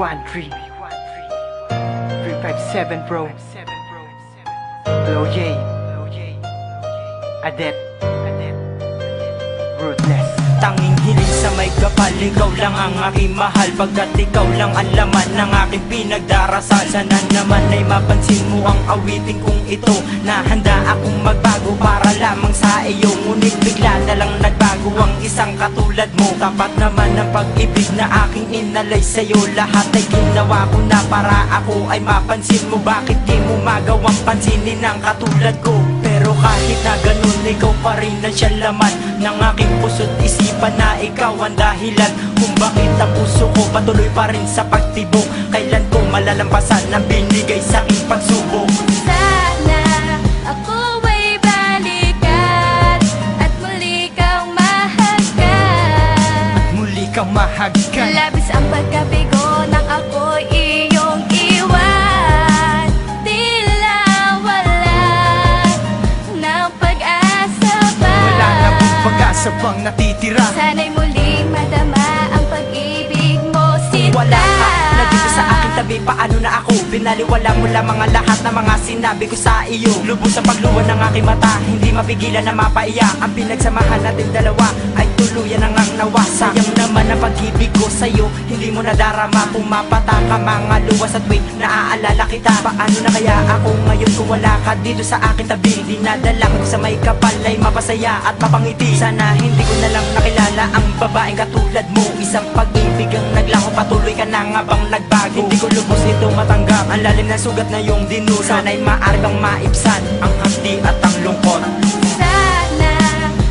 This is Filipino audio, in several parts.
B13 357 bro. Blow J Adet Ruthless. Tanging hiling sa may kapal, ikaw lang ang aking mahal. Pagkat ikaw lang ang laman ng aking pinagdarasal. Sana naman ay mapansin mo ang awitin kong ito, na handa akong magbago para lamang sa iyo. Ngunit bigla na lang nagbago ang isang katulad mo. Tapat naman ang pag-ibig na aking inalay sa'yo. Lahat ay ginawa ko na para ako ay mapansin mo. Bakit di mo magawang pansinin ang katulad ko? Pero kahit na ganun, ikaw pa rin ang siya laman ng aking puso't isipan, na ikaw ang dahilan kung bakit ang puso ko patuloy pa rin sa pagtibok. Kailan ko malalampasan ang binigay sa aking pagsubok? Sana ako ay balikan at muli kang mahagkan. At muli kang mahagkan. Labis ang pagkabigo nang ako'y iyong iwan. Tila wala ng pag-asa pa. Wala na pong pag-asa pang natitira. Sana'y muling madama ang pag-ibig mo, sinta. Wala ka na dito sa aking tabi, paano na ako? Binaliwala mo lang mga lahat na mga sinabi ko sa iyo. Lubos sa pagluwan ng aking mata, hindi mapigilan na mapaiyak. Ang pinagsamahan natin dalawa ay tuluyan ang nawa. Sayang naman ang pag-ibig ko sa'yo, hindi mo nadarama. Pumapata ka mga luwas at wait, naaalala kita. Paano na kaya ako ngayon kung wala ka dito sa aking tabi? Dinadala ko sa may kapal ay mapasaya at mapangiti. Sana hindi ko na lang nakilala ang babaeng katulad mo. Isang pag-ibig ang naglaho, patuloy ka na nga bang nagbago? Hindi ko lubos ito matanggap, ang lalim na sugat na yung dinulot. Sana'y maaari kang maibsan ang hapdi at ang lungkot. Sana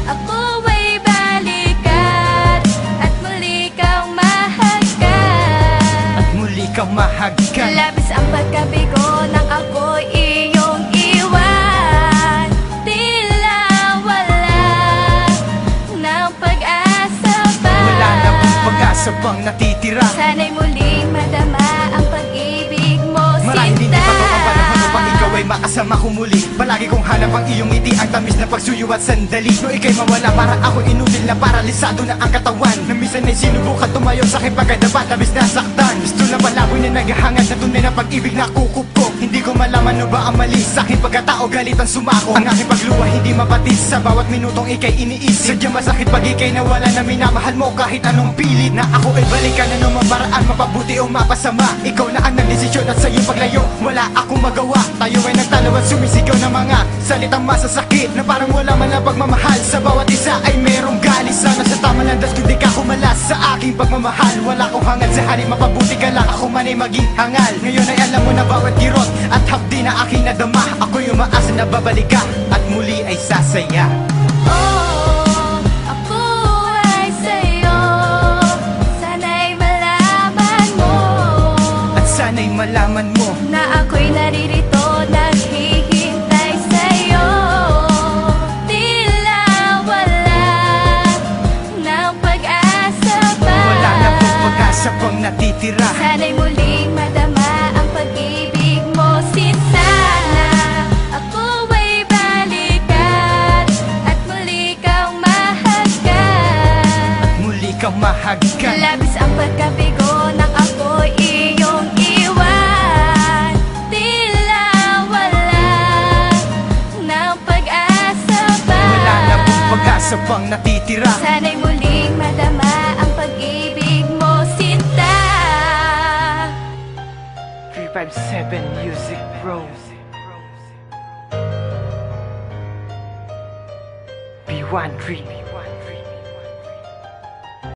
ako ay balikan at muli kang mahagkan. At muli kang mahagkan. Labis ang pagkabigo nang ako'y iyong iwan. Tila wala ng pag-asa pa. Wala na pong pag-asa pang natitira. Sana'y muling madama ang pag-ibig mo, Marahil hindi sinta. pa to ang panahon upang ikaw ay makasama ko muli. Palagi kong hanap ang iyong ngiti, ang tamis na pagsuyo at sandali. No ika'y mawala, para ako inutil na paralisado na ang katawan. Na minsan ay sinubukan tumayo sa aking pagkadapat, labis na saktan. Gusto na palaboy na naghahangad na tunay na pag-ibig na kukup ko. Hindi ko malaman no ba ang mali sa aking pagkatao, galit ang sumako. Ang aking pagluwa hindi mapatis, sa bawat minutong ika'y iniisip. Sadyang masakit pag ika'y nawala na minamahal mo kahit anong pilit. Na ako ay balikan anumang paraan, mapabuti o mapasama. Ikaw na ang nagdesisyon at sa iyong paglayo wala akong magawa. Tayo ay nagtalo at sumisigaw ng mga salitang masasakit, na parang wala man na pagmamahal. Sa bawat isa ay merong galis. Sana sa tama landas kundi ka kumalas sa aking pagmamahal. Wala akong hangad sa hari, mapabuti ka lang, ako man ay maging hangal. Ngayon ay alam mo na bawat kirot at hapdi na aking nadama. Ako'y umaasa na babalik ka at muli ay sasaya. Oh, ako ay sa'yo. Sana'y malaman mo At sana'y malaman mo na ako'y naririto, naghihintay sa'yo. Tila wala ng pag-asa pa. wala na pong pag-asa pang natitira. Sana'y muling madama ang pag-ibig mo, sinta. Ako ay balikan at muli kang mahagkan. Muli kang mahagkan. Labis ang pagkabigo nang ako'y iyong iwan. Tila wala ng pag-asa pa. Wala na pong pag-asa pang natitira. Sana'y muling madama ang pag-ibig mo, sinta. 357 Music Bro. B13